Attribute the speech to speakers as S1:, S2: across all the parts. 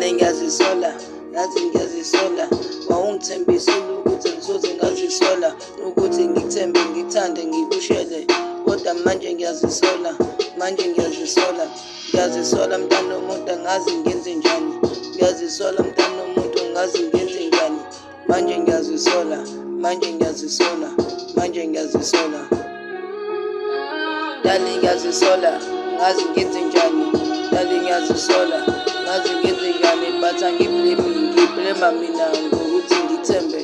S1: Dale ngiyazisola, ngathi ngiyazisola. Wawungithembisile ukuthi ngisoze ngazisola, ukuthi ngikuthembe, ngikuthande, ngikushele. Kodwa manje ngiyazisola, manje ngiyazisola. Ngiyazisola mntana womuntu, angazi ngenze njani. Ngiyazisola mntana womuntu, angazi ngenze njani. Manje ngiyazisola, manje ngiyazisola, manje ngiyazisola. Dale ngiyazisola, ngazi ngenze njani. Dale ngiyazisola, ngazi ngenze njani. But ngiblema mina ngokuthi ngithembe,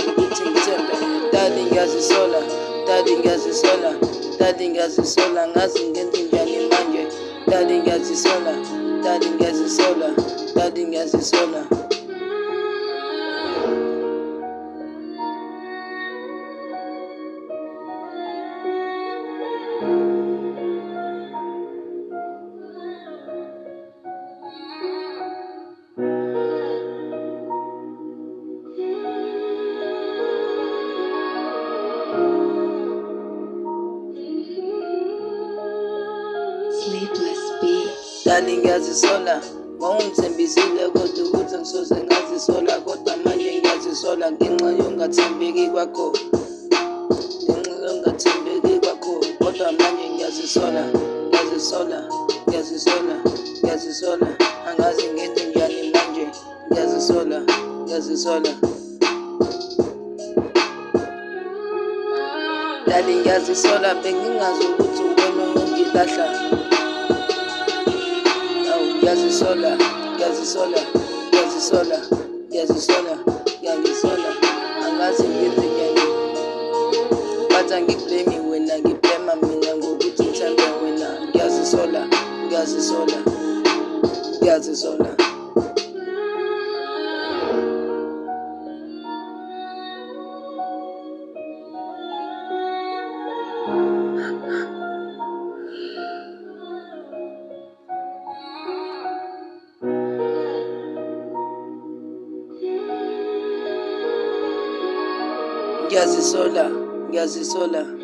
S1: ukuthi ngithembe. Dale ngiyazisola, dale ngiyazisola, dale ngiyazisola, ngazi ngenze njani manje. Dale ngiyazisola, dale ngiyazisola, dale ngiyazisola. Dale ngiyazisola, wawungithembisile kodwa ukuthi ngisoze ngazisola. Kodwa manje ngiyazisola ngenxa yongathembeki kwakho, ngenxa yongathembeki kwakho. Kodwa manje ngiyazisola, ngiyazisola, ngiyazisola, ngiyazisola. Angazi ngenze njani manje, ngiyazisola, ngiyazisola. Dale ngiyazisola, bengingazi ukuthi wena ungilahla. Ngiyazisola, ngiyazisola, ngiyazisola, ngiyazisola, ngiyazisola. Angazi ngenze njani. But angikublemi wena, ngiblema mina ngokuthi ngithembe wena. Ngiyazisola, ngiyazisola, ngiyazisola. Ngiyazisola, ngiyazisola.